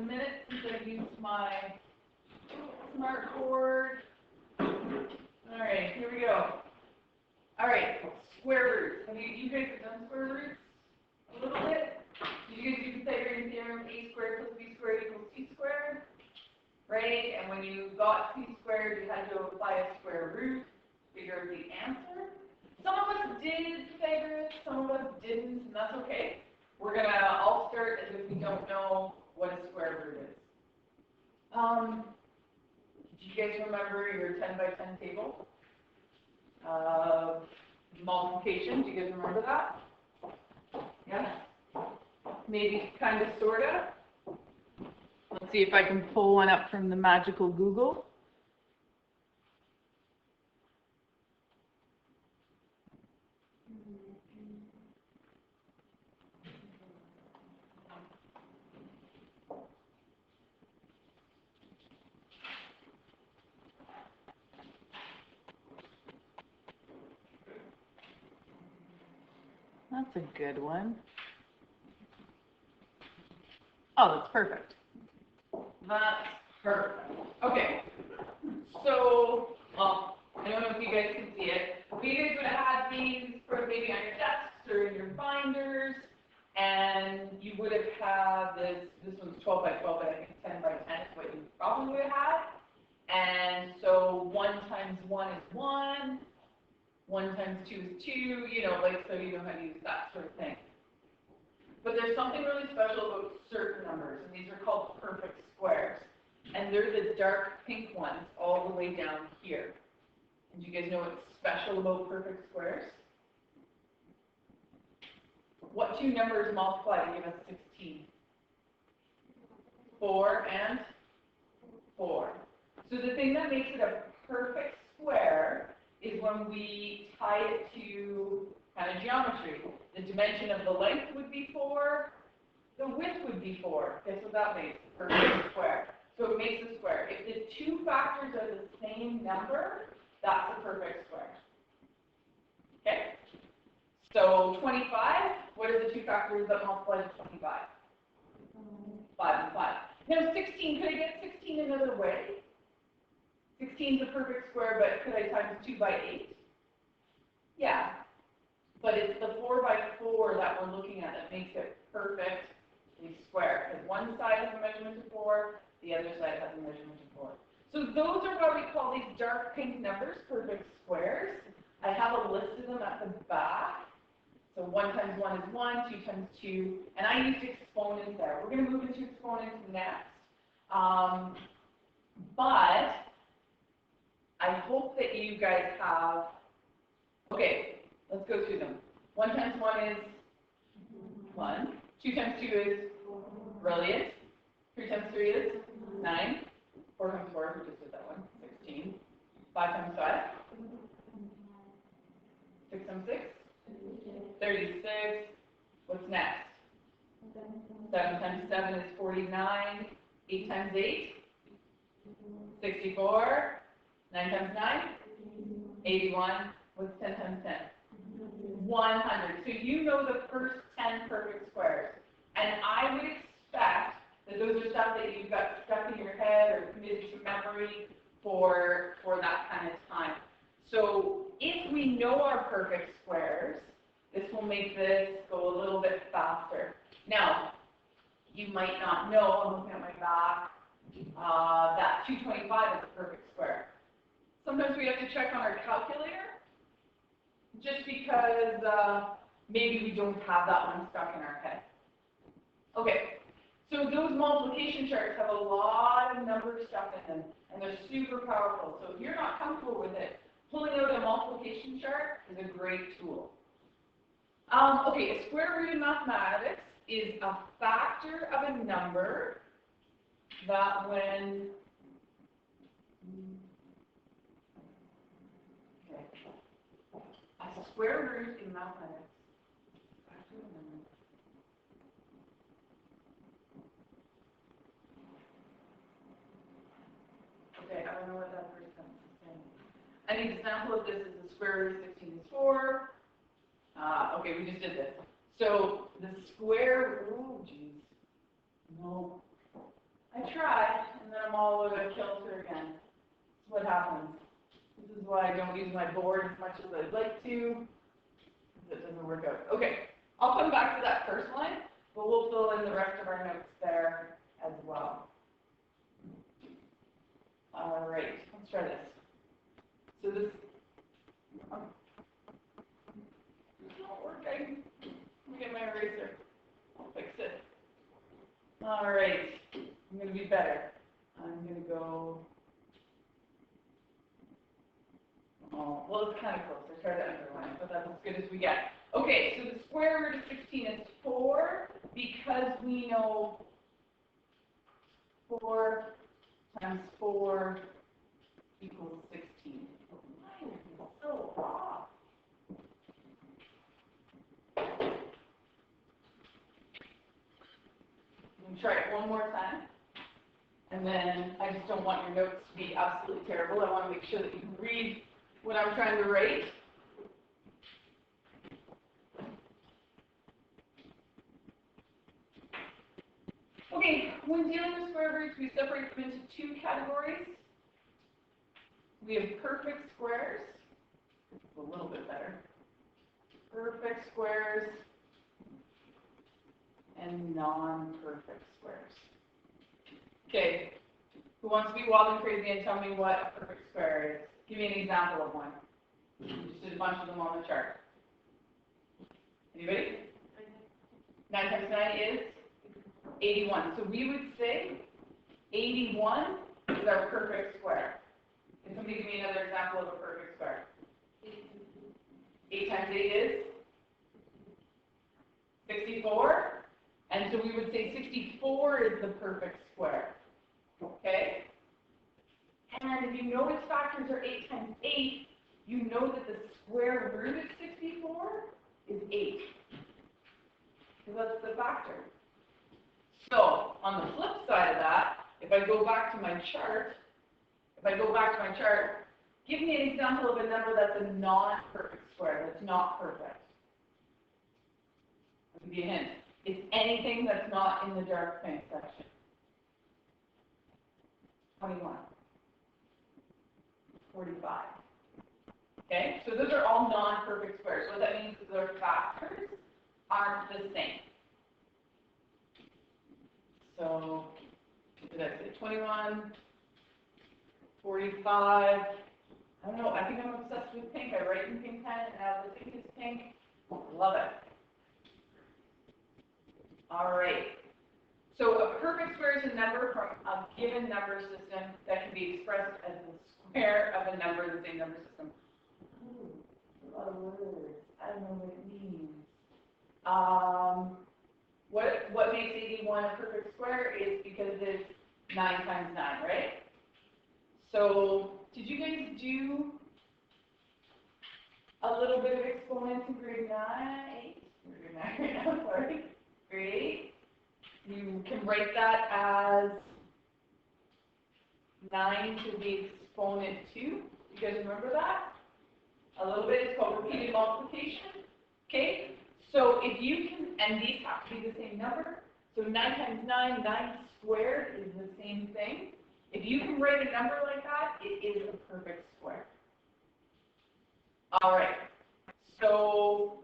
minute since I've used my smart board. All right, here we go. All right, square roots. Have you guys done square roots a little bit? Did you guys do Pythagorean theorem, a squared plus b squared equals c squared? Right, and when you got c squared, you had to apply a square root, figure out the answer. Some of us did Pythagoras, some of us didn't, and that's okay. We're gonna all start as if we don't know what a square root is. Do you guys remember your 10 by 10 table? Multiplication, do you guys remember that? Yeah? Maybe kind of, sort of? Let's see if I can pull one up from the magical Google. That's a good one. Oh, that's perfect. That's perfect. Okay. So, well, I don't know if you guys can see it, but you guys would have had these sort of maybe on your desks or in your binders, and you would have had this one's 12 by 12, but I think 10 by 10 is what you probably would have had. And so 1 times 1 is 1. 1 times 2 is 2, you know, like, so you know how to use that sort of thing. But there's something really special about certain numbers, and these are called perfect squares. And they're the dark pink ones all the way down here. And do you guys know what's special about perfect squares? What two numbers multiply to give us 16? 4 and 4. So the thing that makes it a perfect square is when we tie it to kind of geometry. The dimension of the length would be 4, the width would be 4. Guess what that makes? A perfect square. So it makes a square. If the two factors are the same number, that's a perfect square. Okay? So 25, what are the two factors that multiply to 25? 5 and 5. Now 16, could I get 16 another way? 16 is a perfect square, but could I times 2 by 8? Yeah. But it's the 4 by 4 that we're looking at that makes it perfectly square. Because one side has a measurement of 4, the other side has a measurement of 4. So those are what we call these dark pink numbers, perfect squares. I have a list of them at the back. So 1 times 1 is 1, 2 times 2, and I used exponents there. We're going to move into exponents next. But I hope that you guys have, okay, let's go through them. 1 times 1 is 1. 2 times 2 is brilliant. 3 times 3 is 9. 4 times 4, we just did that one, 16. 5 times 5. 6 times 6. 36. What's next? 7 times 7 is 49. 8 times 8. 64. 9 times 9. 81. What's 10 times 10? 100. So you know the first 10 perfect squares. And I would expect that those are stuff that you've got stuck in your head or committed to memory for that kind of time. So if we know our perfect squares, this will make this go a little bit faster. Now, you might not know, I'm looking at my back, that 225 is a perfect square. Sometimes we have to check on our calculator, just because maybe we don't have that one stuck in our head. Okay, so those multiplication charts have a lot of number stuff in them, and they're super powerful. So if you're not comfortable with it, pulling out a multiplication chart is a great tool. Okay, a square root in mathematics is a factor of a number that when a square root in mathematics. Okay, I don't know what that first sentence is saying. An example of this is the square root of 16 is 4. Okay, we just did this. So the square, oh geez, no. I try, and then I'm all over the kilter again. That's what happens. This is why I don't use my board as much as I'd like to, because it doesn't work out. Okay, I'll come back to that first line, but we'll fill in the rest of our notes there as well. All right, let's try this. So this is not working. Let me get my eraser. I'll fix it. All right, I'm going to be better. I'm going to go, oh, well, it's kind of close. I tried to underline it, but that's as good as we get. Okay, so the square root of 16 is 4 because we know 4 times 4 equals 16. Why is it so off? Try it one more time, and then I just don't want your notes to be absolutely terrible. I want to make sure that you can read what I'm trying to write. Okay, when dealing with square roots, we separate them into two categories. We have perfect squares, a little bit better, perfect squares, and non-perfect squares. Okay, who wants to be wild and crazy and tell me what a perfect square is? Give me an example of one. Just did a bunch of them on the chart. Anybody? 9 times 9 is 81. So we would say 81 is our perfect square. Can somebody give me another example of a perfect square? 8 times 8 is 64. And so we would say 64 is the perfect square. Okay? And if you know its factors are 8 times 8, you know that the square root of 64 is 8. So that's the factor. So on the flip side of that, if I go back to my chart, give me an example of a number that's a non-perfect square, that's not perfect. I'll give you a hint. It's anything that's not in the dark pink section. 21. 45. Okay, so those are all non-perfect squares. What that means is their factors aren't the same. So, what did I say? 21, 45. I don't know, I think I'm obsessed with pink. I write in pink pen, and now the pink is pink. Love it. All right. So a perfect square is a number from a given number system that can be expressed as the square of a number in the same number system. Ooh, a lot of words. I don't know what it means. What makes 81 a perfect square is because it's 9 times 9, right? So did you guys do a little bit of exponents in grade 9? Grade 9 right now, sorry. Grade 8. You can write that as 9 to the exponent 2. You guys remember that? A little bit. It's called repeated multiplication. Okay? So if you can, and these have to be the same number. So 9 times 9, 9 squared is the same thing. If you can write a number like that, it is a perfect square. All right. So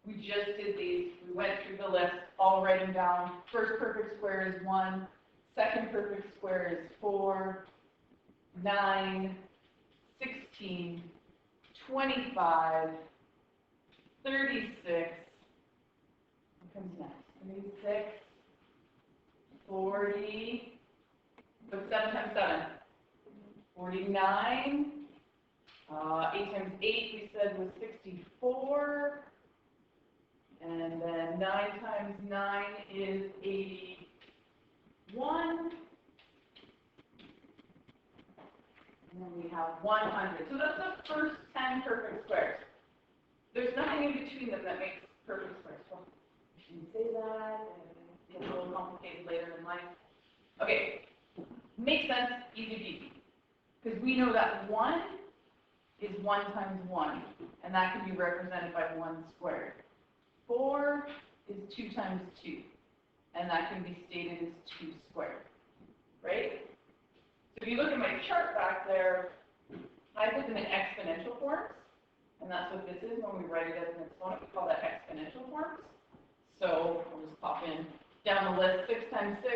we just did these. We went through the list, all writing down. First perfect square is 1. Second perfect square is 4, 9, 16, 25, 36. What comes next? 36, 40. What's 7 times 7? 49. 8 times 8 we said was 64. And then 9 times 9 is 81. And then we have 100. So that's the first 10 perfect squares. There's nothing in between them that makes perfect squares. Well, I shouldn't say that. It gets a little complicated later in life. Okay. Makes sense. Easy peasy. Because we know that 1 is 1 times 1. And that can be represented by 1 squared. 4 is 2 times 2, and that can be stated as 2 squared. right? So if you look at my chart back there, I put them in exponential forms, and that's what this is when we write it as an exponent. We call that exponential forms. So I'll just pop in down the list, 6 times 6,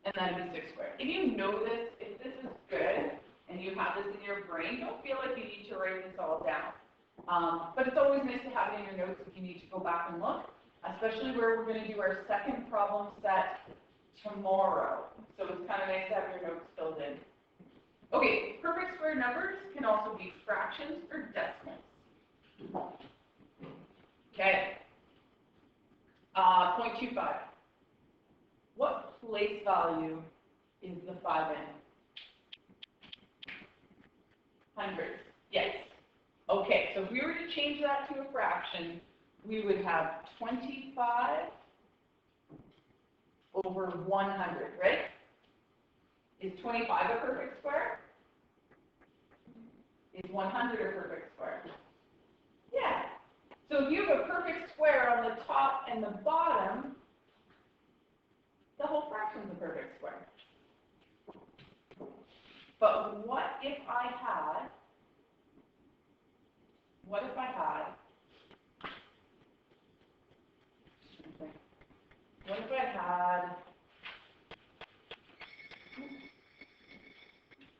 and that'd be 6 squared. If you know this, if this is good, and you have this in your brain, don't feel like you need to write this all down. But it's always nice to have it in your notes if you need to go back and look, especially where we're going to do our second problem set tomorrow. So it's kind of nice to have your notes filled in. Okay, perfect square numbers can also be fractions or decimals. Okay. 0.25. What place value is the 5 in? Hundreds. Yes. Okay, so if we were to change that to a fraction, we would have 25 over 100, right? Is 25 a perfect square? Is 100 a perfect square? Yeah. So if you have a perfect square on the top and the bottom, the whole fraction is a perfect square. But what if I had had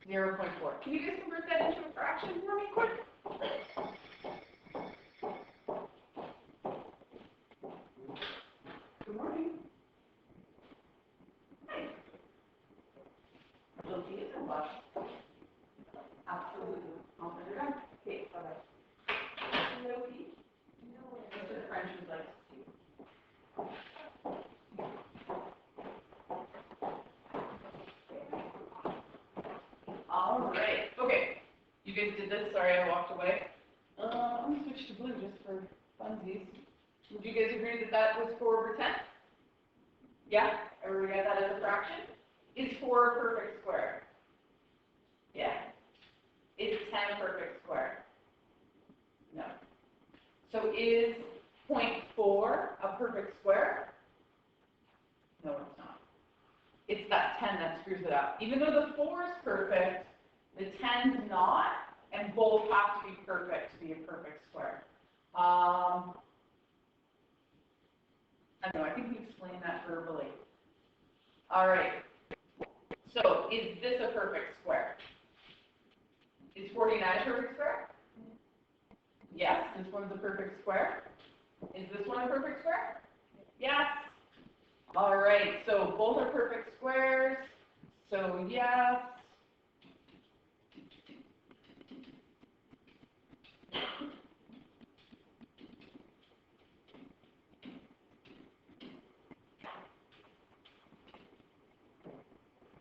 0.4? Can you just convert that into a fraction for me quick? Good morning. Hi. Little tea is in lunch. Absolutely. I'll put it on. Okay, bye-bye. Little tea? No. Mr. French would like to see. All right. Okay. You guys did this. Sorry, I walked away. I'm going to switch to blue just for funsies. Would you guys agree that that was 4 over 10? Yeah? Everybody got that as a fraction? Is 4 a perfect square? Yeah. Is 10 a perfect square? No. So is 0.4 a perfect square? No, it's not. It's that 10 that screws it up. Even though the 4 is perfect, the 10's not, and both have to be perfect to be a perfect square. I don't know, I think we explained that verbally. All right. So is this a perfect square? Is 49 a perfect square? Yes, this one's a perfect square. Is this one a perfect square? Yes. All right, so both are perfect squares. So yes.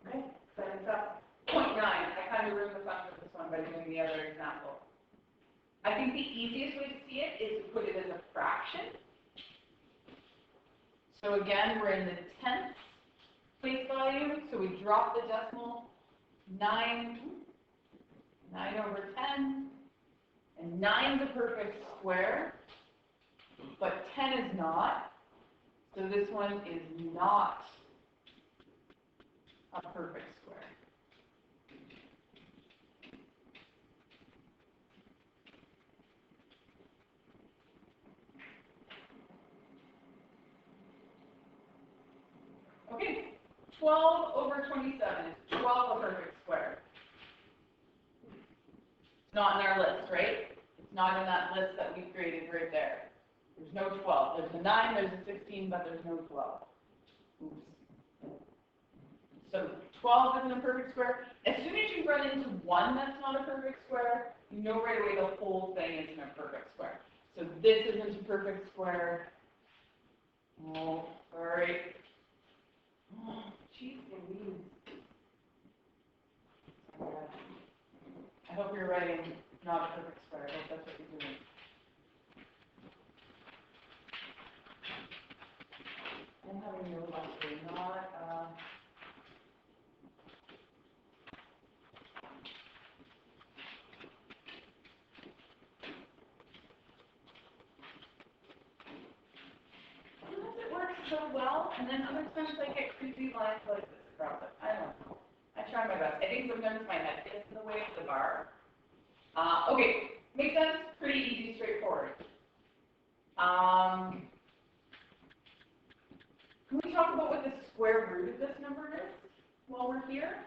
Okay, so it's up 0.9. I kind of ruined the fun with this one by doing the other example. I think the easiest way to see it is to put it as a fraction. So again, we're in the 10th place value, so we drop the decimal, 9 over 10, and 9 is a perfect square, but 10 is not, so this one is not a perfect square. Okay, 12 over 27 is 12 a perfect square. It's not in our list, right? It's not in that list that we created right there. There's no 12. There's a 9, there's a 16, but there's no 12. Oops. So 12 isn't a perfect square. As soon as you run into one that's not a perfect square, you know right away the whole thing isn't a perfect square. So this isn't a perfect square. Oh, sorry. Oh, jeez Louise. I hope you're writing not a perfect square. I hope that's what you're doing. I'm having no luck here. Not sometimes it works so well, and then other times I get creepy lines like this across it. I don't know. I try my best. I think sometimes my head gets in the way of the bar. Okay, makes sense. Pretty easy, straightforward. Can we talk about what the square root of this number is while we're here?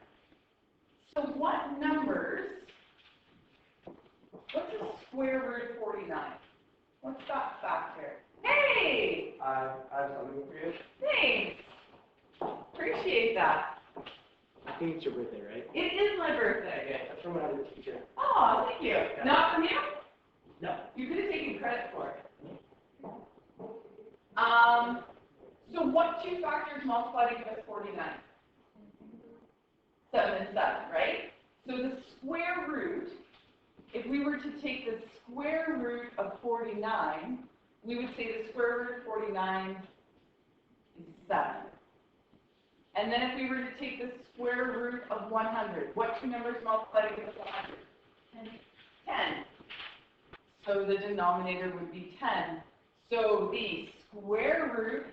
So what numbers, what's the square root of 49? What's that factor? Hey! I have something for you. Thanks. Appreciate that. I think it's your birthday, right? It is my birthday. Yeah, that's from another teacher. Oh, thank you. Yeah. Not from you? No. You could have taken credit for it. So what two factors multiply to give us 49? 7 and 7, right? So the square root, if we were to take the square root of 49, we would say the square root of 49 is 7. And then if we were to take the square root of 100, what two numbers multiply to give us 100? 10. So the denominator would be 10. So the square root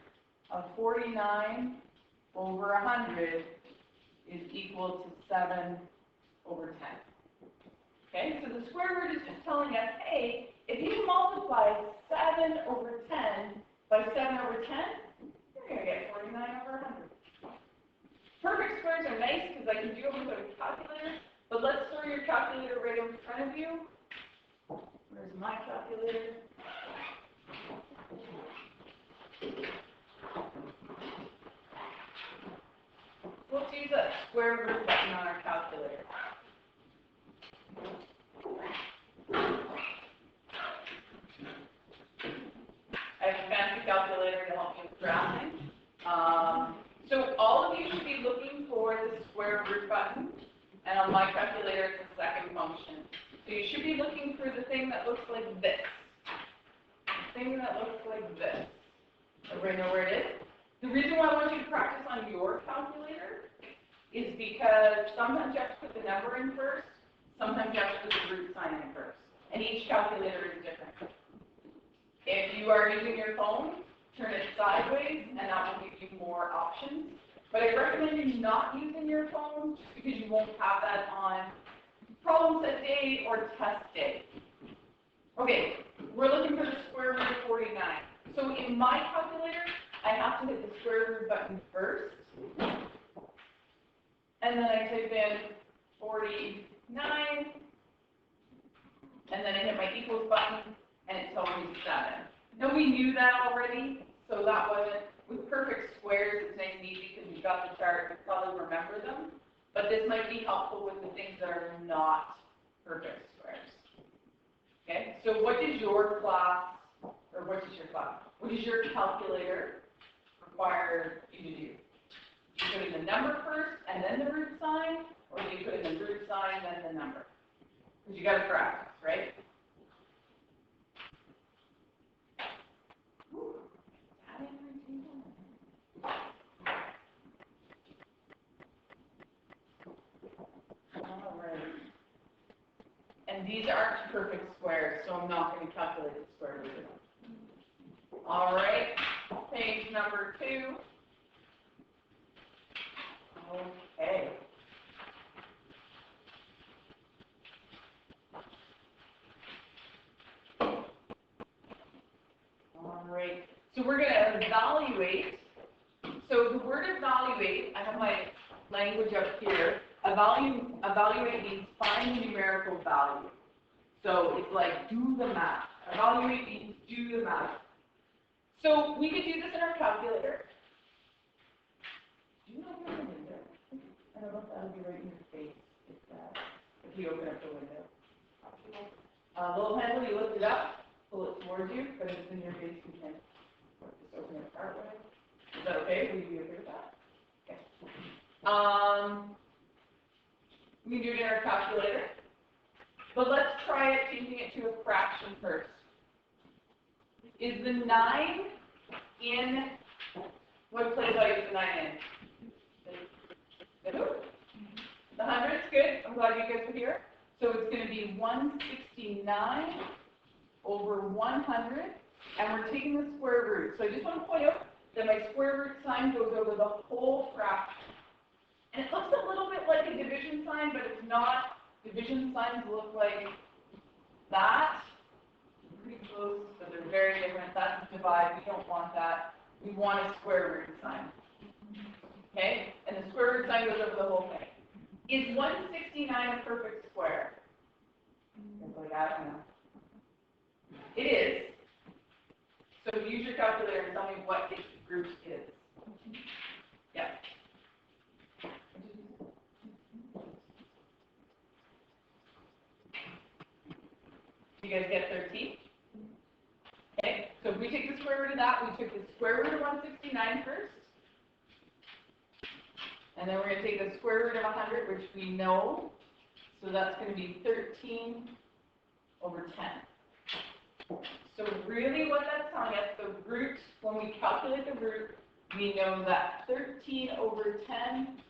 of 49 over 100 is equal to 7 over 10. Okay, so the square root is just telling us, hey, if you multiply 7 over 10 by 7 over 10, you're going to get 49 over 100. Perfect squares are nice because I can do them with a calculator, but let's throw your calculator right in front of you. Where's my calculator? Let's use a square root button on our calculator. I have a fancy calculator to help you with drafting. So all of you should be looking for the square root button, and on my calculator it's the second function. So you should be looking for the thing that looks like this. The thing that looks like this. Everybody know where it is? The reason why I want you to practice on your calculator is because sometimes you have to put the number in first, sometimes you have to put the root sign in first. And each calculator is different. If you are using your phone, turn it sideways, and that will give you more options. But I recommend you not using your phone just because you won't have that on problem set day or test day. Okay, we're looking for the square root of 49. So in my calculator, I have to hit the square root button first. And then I type in 49. And then I hit my equals button, and it tells me 7. Now we knew that already, so that wasn't, with perfect squares, it's nice and easy because we've got the chart, we probably remember them. But this might be helpful with the things that are not perfect squares. Okay, so what does your class, or what does your class, what does your calculator require you to do? Do you put in the number first and then the root sign, or do you put in the root sign and then the number? Because you got to practice, right? And these aren't perfect squares, so I'm not going to calculate the square root of them. All right, page number 2. Okay. All right, so we're going to evaluate. So the word evaluate, I have my language up here. Evaluate means find the numerical value. So it's like do the math. Evaluate means do the math. So we could do this in our calculator. Do you know there's a window? I don't know if that'll be right in your face if we open up the window. Little handle, you lift it up, pull it towards you, but if it's in your face, you can just open it part way. Is that okay? Will you be okay with that? Okay. We can do it in our calculator. But let's try it changing it to a fraction first. Is the 9 in, what place do I use the 9 in? The hundreds, good. I'm glad you guys are here. So it's going to be 169 over 100, and we're taking the square root. So I just want to point out, then my square root sign goes over the whole fraction. And it looks a little bit like a division sign, but it's not. Division signs look like that. Pretty close, but they're very different. That's a divide. We don't want that. We want a square root sign. Okay? And the square root sign goes over the whole thing. Is 169 a perfect square? It's like, I don't know. It is. So use your calculator and tell me what its root is. Yeah. You guys get 13? Okay, so if we take the square root of that, we took the square root of 169 first. And then we're going to take the square root of 100, which we know. So that's going to be 13 over 10. So really what that's telling us, the root, when we calculate the root, we know that 13 over 10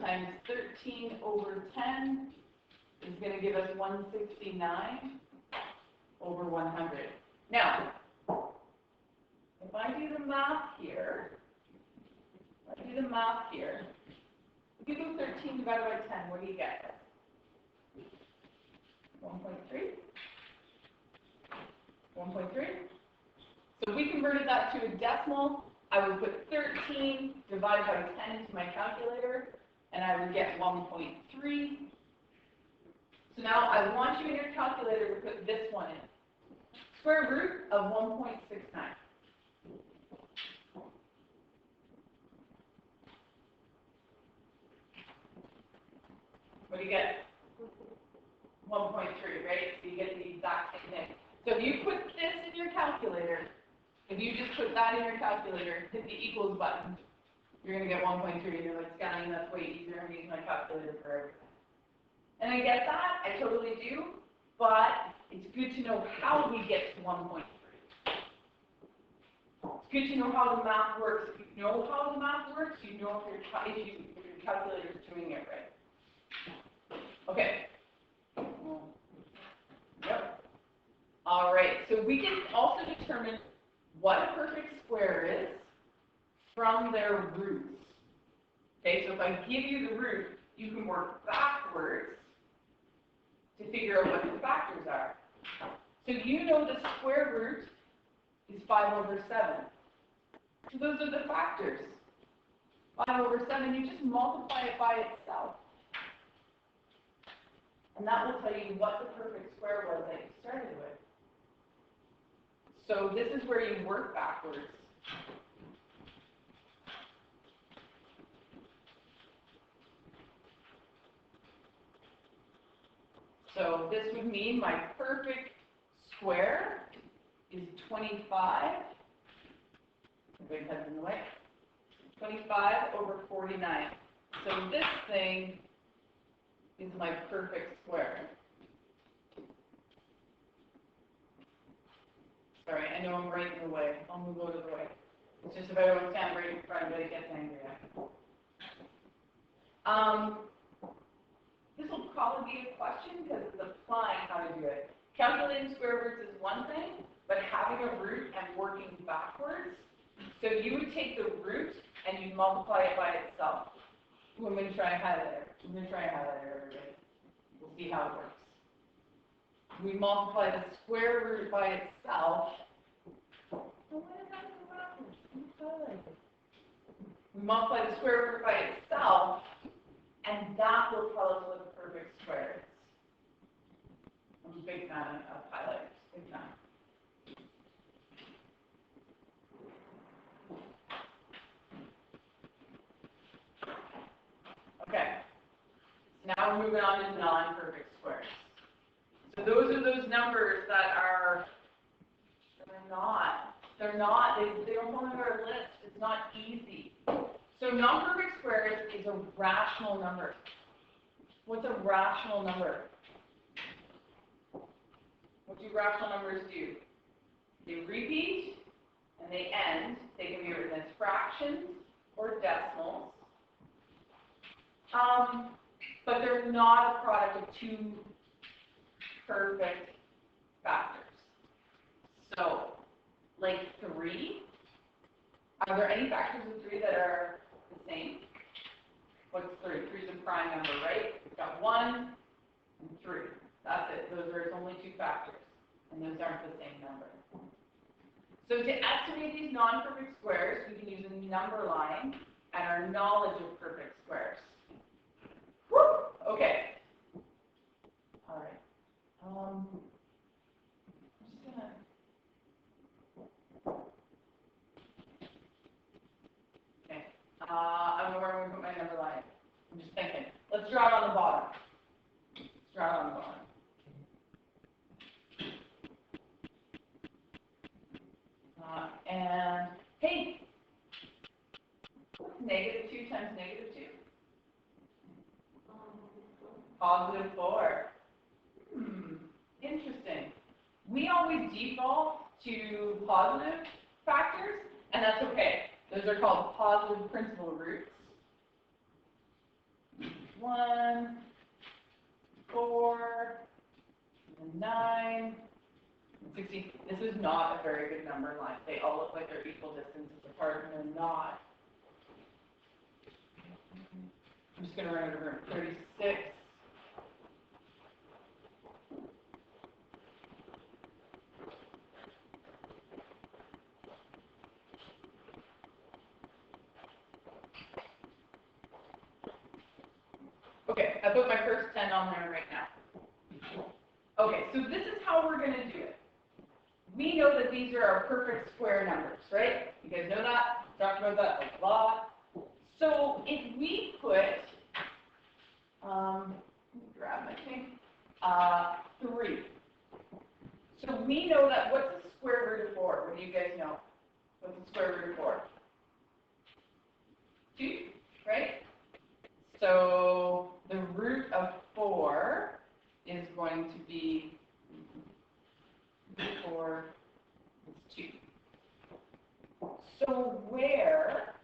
times 13 over 10 is going to give us 169 over 100. Now, if I do the math here, if you do 13 divided by 10, what do you get? 1.3? 1.3? So if we converted that to a decimal, I would put 13 divided by 10 into my calculator, and I would get 1.3. So now I want you in your calculator to put this one in. Square root of 1.69. What do you get? 1.3, right? So you get the exact same thing. So if you put this in your calculator, if you just put that in your calculator, hit the equals button, you're going to get 1.3. You're like, scanning, that's way easier. I'm using my calculator for everything. And I get that. I totally do. But it's good to know how we get to 1.3. It's good to know how the math works. If you know how the math works, you know if your calculator is doing it right. Okay. Yep. All right. So we can also determine what a perfect square is from their roots. Okay. So if I give you the root, you can work backwards to figure out what the factors are. So you know the square root is 5 over 7. So those are the factors. 5 over 7, you just multiply it by itself. And that will tell you what the perfect square was that you started with. So this is where you work backwards. So this would mean my perfect square is 25. Everybody has in the way. 25 over 49. So this thing is my perfect square. Sorry, I know I'm right in the way. I'll move out of the way. It's just if I don't stand right in front of it, it gets angry at me. This will probably be a question because it's applying how to do it. Calculating square roots is one thing, but having a root and working backwards. So you would take the root and you'd multiply it by itself. Ooh, I'm going to try a highlighter. Everybody. We'll see how it works. We multiply the square root by itself. We multiply the square root by itself, and that will tell us what the perfect square is. I'm a big fan of highlighters. Big fan. Okay. Now we're moving on to non-perfect squares. So those are those numbers that are, they don't belong on our list. It's not easy. So non-perfect squares is a rational number. What's a rational number? What do rational numbers do? They repeat and they end. They can be written as fractions or decimals. But they're not a product of two perfect factors. So, like 3, Are there any factors of 3 that are the same? What's 3? 3 is a prime number, right? We've got 1 and 3. That's it. Those are its only 2 factors. And those aren't the same number. So to estimate these non-perfect squares, we can use a number line and our knowledge of perfect squares. Woo! Okay. All right. I'm just gonna. Okay. I don't know where I'm gonna put my number line. I'm just thinking. Let's draw it on the bottom. Let's draw it on the bottom. And hey, negative 2 times negative 2? Positive 4. Interesting. We always default to positive factors, and that's okay. Those are called positive principal roots. 1, 4, and 9, 16. This is not a very good number line. They all look like they're equal distances apart, and they're not. I'm just going to run it over 36. Okay, I put my first 10 on there right now. Okay, so this is how we're going to do it. We know that these are our perfect square numbers, right? You guys know that? Talked about that a lot. So if we put, let me grab my thing, 3. So we know that what's the square root of 4? What do you guys know? What's the square root of 4? 2, right? So the root of 4 is going to be 4 is 2. So where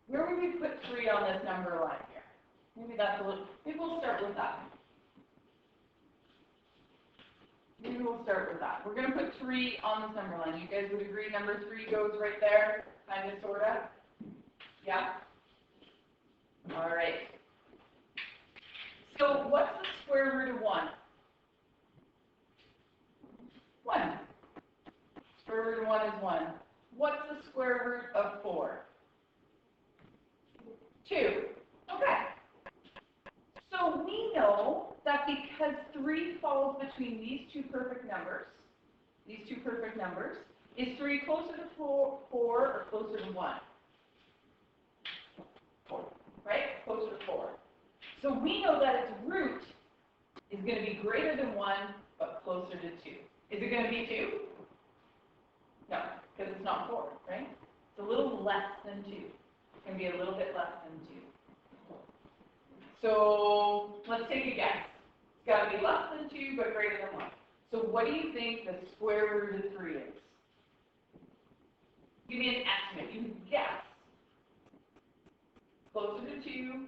would we put 3 on this number line here? Maybe that's a little, maybe we'll start with that. Maybe we'll start with that. We're going to put 3 on this number line. You guys would agree number 3 goes right there, kind of, sort of? Yeah? All right. So what's the square root of 1? 1. Square root of 1 is 1. What's the square root of 4? 2. Okay. So we know that because 3 falls between these two perfect numbers, is 3 closer to 4 or closer to 1? 4, right? Closer to 4. So we know that its root is going to be greater than 1, but closer to 2. Is it going to be 2? No, because it's not 4, right? It's a little less than 2. It's going to be a little bit less than 2. So let's take a guess. It's got to be less than 2, but greater than 1. So what do you think the square root of 3 is? Give me an estimate. You can guess. Closer to 2,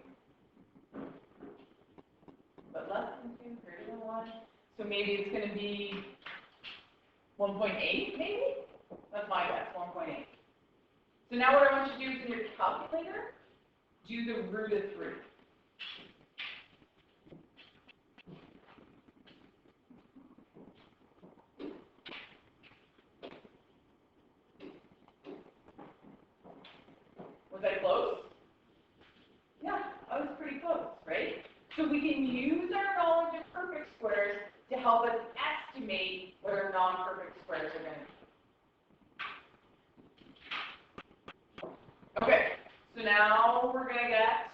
but less than 2, greater than 1. So maybe it's going to be 1.8, maybe? That's my guess, 1.8. So now what I want you to do is in your calculator, do the root of 3. Was I close? Yeah, I was pretty close, right? So we can use our knowledge of perfect squares to help us estimate what our non-perfect squares are going to be. Okay, so now we're going to get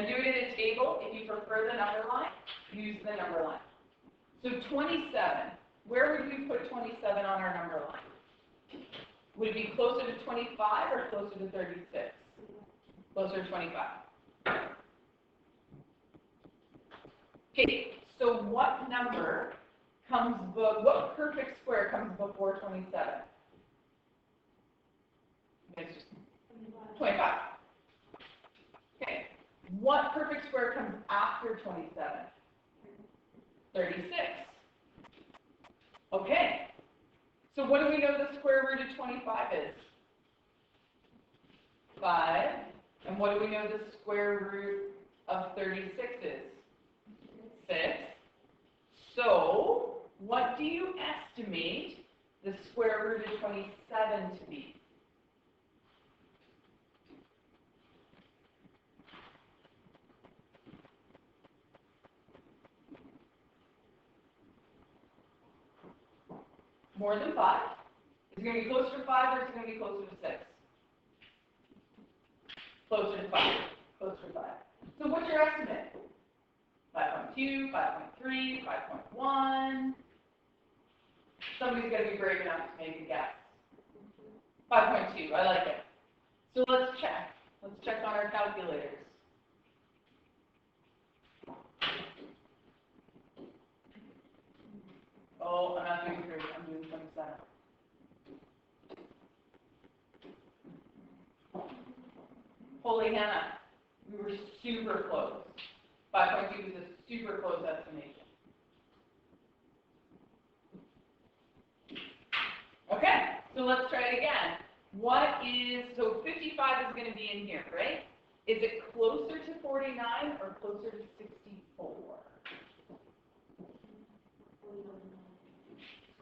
do it in a table. If you prefer the number line, use the number line. So 27, where would we put 27 on our number line? Would it be closer to 25 or closer to 36? Closer to 25. Okay, so what number what perfect square comes before 27? It's just 25. Okay, what perfect square comes after 27? 36. Okay, So what do we know the square root of 25 is? 5. And what do we know the square root of 36 is? 6. So what do you estimate the square root of 27 to be? More than 5? Is it going to be closer to 5 or is it going to be closer to 6? Closer to 5. Closer to 5. So what's your estimate? 5.2, 5.3, 5.1. Somebody's going to be brave enough to make a guess. 5.2, I like it. So let's check. Let's check on our calculators. Oh, I'm not doing 3, I'm doing 27. Holy Hannah, we were super close. 5.2 was a super close estimation. Okay, so let's try it again. So 55 is going to be in here, right? Is it closer to 49 or closer to 64?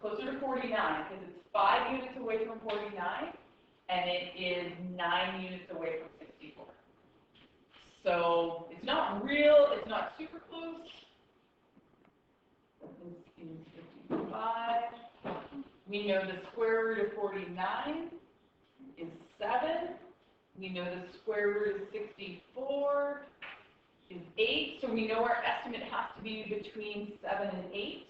Closer to 49 because it's 5 units away from 49 and it is 9 units away from 64. So it's not real, it's not super close. This is 55. We know the square root of 49 is 7. We know the square root of 64 is 8. So we know our estimate has to be between 7 and 8.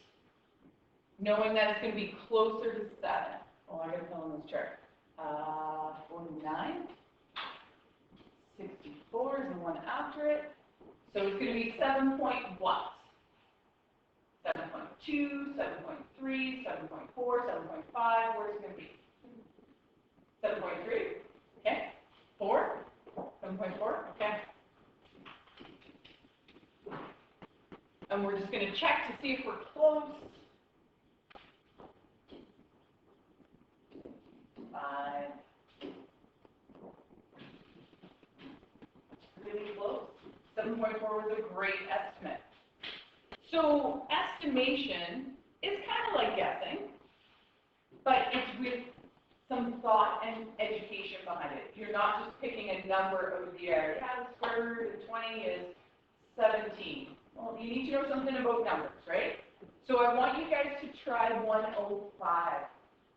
Knowing that it's going to be closer to 7. Oh, I got to fill in this chart. 49. 64 is the one after it. So it's going to be 7 point what? 7.2, 7.3, 7.4, 7.5. Where's it going to be? 7.3. Okay. 4. 7.4. Okay. And we're just going to check to see if we're close. 5. Really close. 7.4 was a great estimate. So estimation is kind of like guessing, but it's with some thought and education behind it. You're not just picking a number out of the air. Yeah, the square root of 20 is 17. Well, you need to know something about numbers, right? So I want you guys to try 105.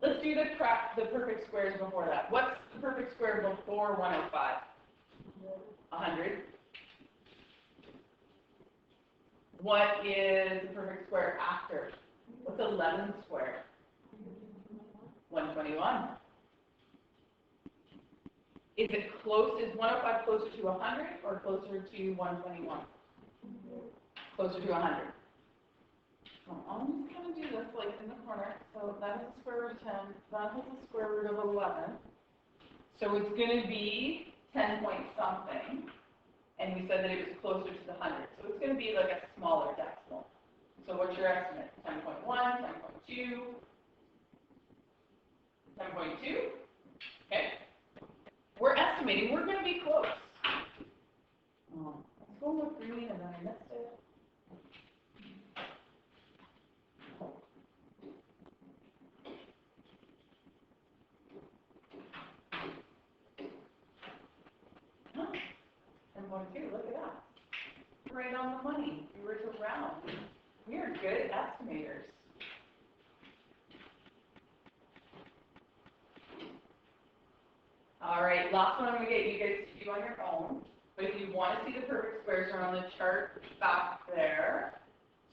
Let's do the perfect squares before that. What's the perfect square before 105? 100. What is the perfect square after? What's 11 squared? 121. Is it close? Is 105 closer to 100 or closer to 121? Closer to 100. Well, I'm just going to do this like in the corner. So that is the square root of 10. That is the square root of 11. So it's going to be 10 point something. And we said that it was closer to the 100. So it's going to be like a smaller decimal. So what's your estimate? 10.1, 10.2, 10.2? Okay. We're estimating. We're going to be close. Let's go with green and then I missed it. Huh. 10.2, look at that. Right on the money. We were to round. We are good estimators. All right, last one I'm going to get you guys to do on your own. But if you want to see the perfect squares, they're on the chart back there.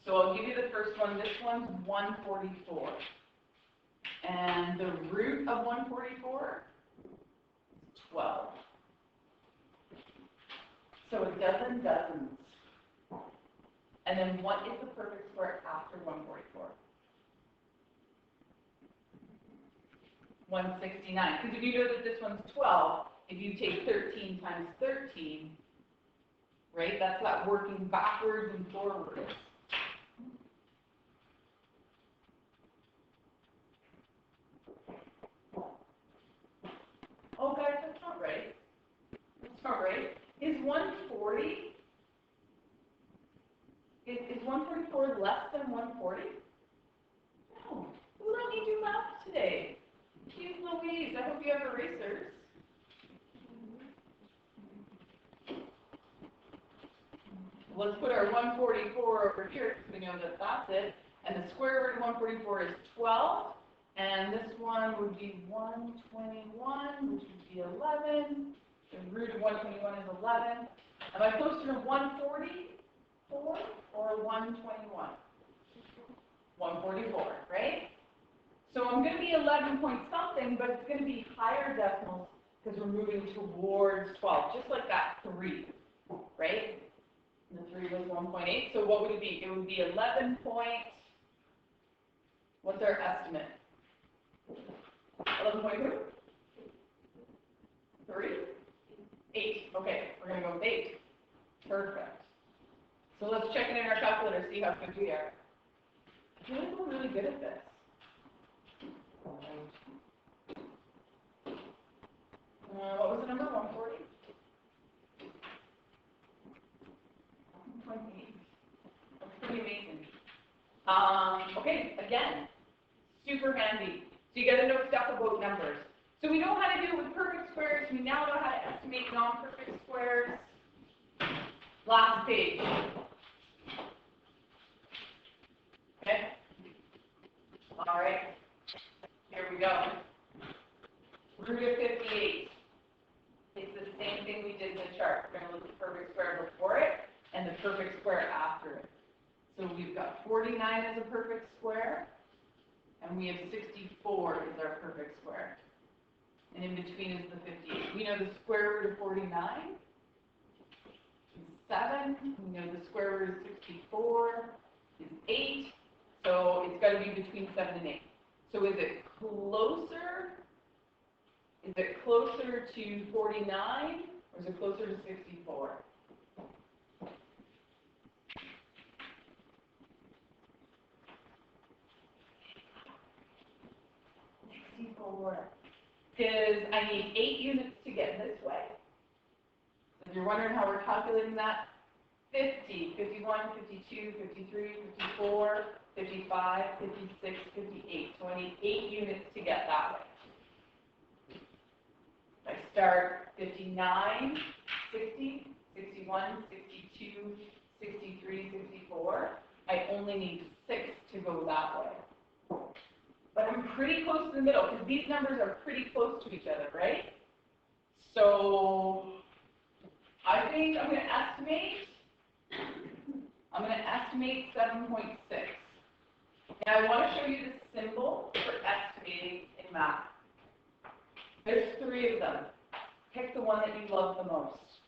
So I'll give you the first one. This one's 144. And the root of 144 is 12. So a dozen dozens. And then what is the perfect square after 144? 169. Because if you know that this one's 12, if you take 13 times 13, right, that's that working backwards and forwards. Is 144 less than 140? No. Who let me do math today? Jeez Louise, I hope you have erasers. Let's put our 144 over here, because we know that that's it. And the square root of 144 is 12. And this one would be 121, which would be 11. The root of 121 is 11. Am I closer to 144 or 121? 144, right? So I'm going to be 11 point something, but it's going to be higher decimals because we're moving towards 12, just like that 3, right? And the 3 was 1.8, so what would it be? It would be 11 point, what's our estimate? 11.2? 3? 8. Okay, we're going to go with 8. Perfect. So let's check it in our calculator, see how good we are. I feel like we're really good at this. What was the number? 140? 128. That's pretty amazing. Okay, again, super handy. So you got to know stuff about numbers. So we know how to do it with perfect squares. We now know how to estimate non-perfect squares. Last page. Okay. All right. Here we go. Root of 58. It's the same thing we did in the chart. We're going to look at the perfect square before it and the perfect square after it. So we've got 49 as a perfect square, and we have 64 as our perfect square. And in between is the 58. We know the square root of 49 is 7. We know the square root of 64 is 8. So it's got to be between 7 and 8. So is it closer? Is it closer to 49 or is it closer to 64? Because I need 8 units to get this way. So if you're wondering how we're calculating that, 50, 51, 52, 53, 54, 55, 56, 58. So I need 8 units to get that way. I start 59, 60, 61, 62, 63, 64. I only need 6 to go that way. But I'm pretty close to the middle because these numbers are pretty close to each other, right? So I think I'm going to estimate 7.6. And I want to show you the symbol for estimating in math. There's 3 of them. Pick the one that you love the most.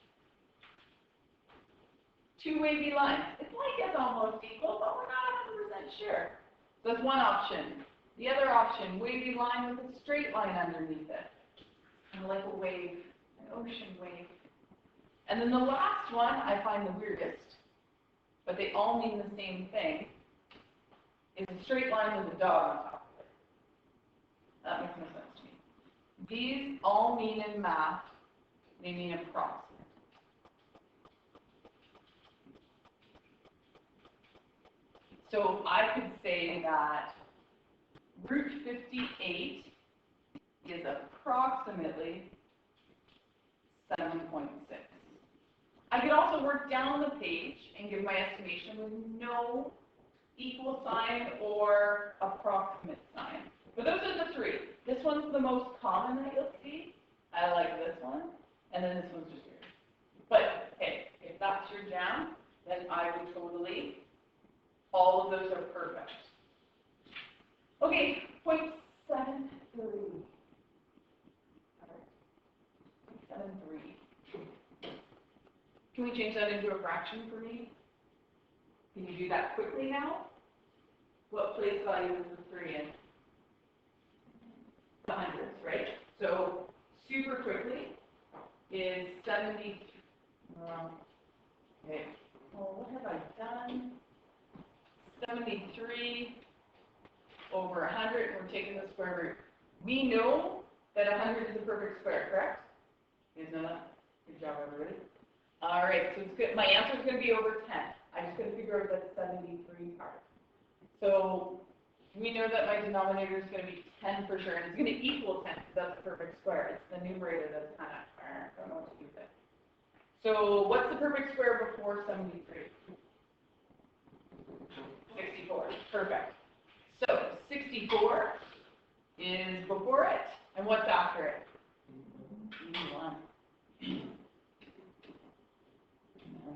2 wavy lines. It's like it's almost equal, but we're not 100% sure. So that's one option. The other option, wavy line with a straight line underneath it. Kind of like a wave, an ocean wave. And then the last one I find the weirdest, but they all mean the same thing, is a straight line with a dot on top of it. That makes no sense to me. These all mean in math, they mean approximate. So I could say that root 58 is approximately 7.6. I could also work down the page and give my estimation with no equal sign or approximate sign. But those are the 3. This one's the most common that you'll see. I like this one. And then this one's just weird. But hey, if that's your jam, then I would totally. All of those are perfect. Okay, 0.73. 0.73. Can we change that into a fraction for me? Can you do that quickly now? What place value is the 3 in? The hundreds, right? So super quickly is 70. Okay. Well, what have I done? 73 over 100, and we're taking the square root. We know that 100 is a perfect square, correct? You guys know that? Good job, everybody. All right, so it's good. My answer is going to be over 10. I just got to figure out that 73 parts. So we know that my denominator is going to be 10 for sure, and it's going to equal 10 because that's a perfect square. It's the numerator that's kind of, I don't know what to do with it. So what's the perfect square before 73? 64. Perfect. So 64 is before it, and what's after it? 81.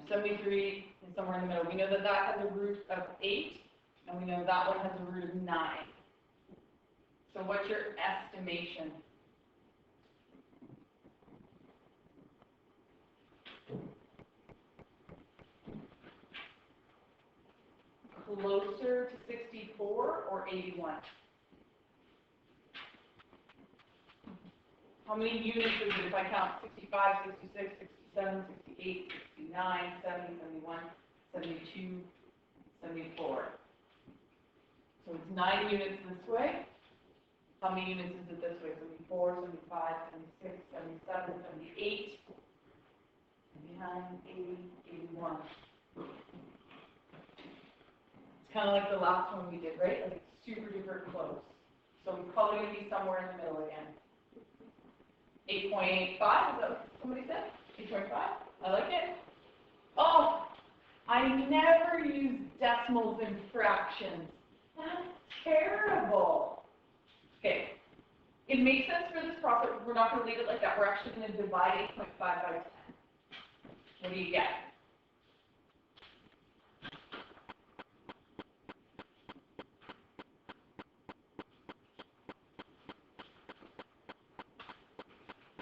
73 is somewhere in the middle. We know that that has a root of 8, and we know that one has a root of 9. So what's your estimation? Closer to 64 or 81? How many units is it if I count 65, 66, 67, 68, 69, 70, 71, 72, 74? So it's 9 units this way. How many units is it this way? 74, 75, 76, 77, 78, 79, 80, 81. It's kind of like the last one we did, right? Like it's super duper close. So we're probably going to be somewhere in the middle again. 8.85, is that what somebody said? 8.5? I like it. Oh, I never use decimals and fractions. That's terrible. Okay. It makes sense for this process. We're not going to leave it like that. We're actually going to divide 8.5 by 10. What do you get?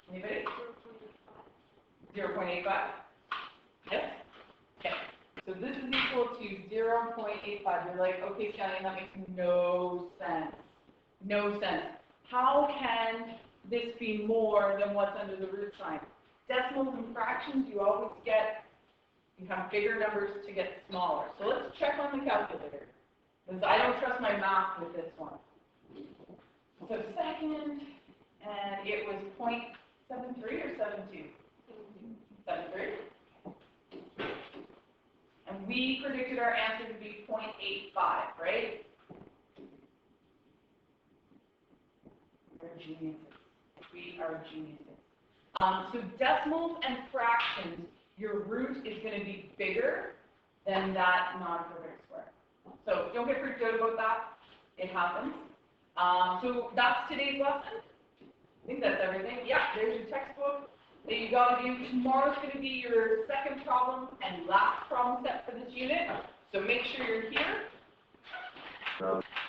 Anybody? 0.85? Yes? Okay. So this is equal to 0.85. You're like, okay, Shannon, that makes no sense. No sense. How can this be more than what's under the root sign? Decimals and fractions, you always get, you have bigger numbers to get smaller. So let's check on the calculator, because I don't trust my math with this one. So second, and it was 0.73 or 72? 73. And we predicted our answer to be 0.85, right? We're geniuses. We are geniuses. So decimals and fractions, your root is going to be bigger than that non-perfect square. So don't get freaked out about that. It happens. So that's today's lesson. I think that's everything. Yeah, there's your textbook that you got to do. Tomorrow's going to be your second problem and last problem set for this unit. So make sure you're here.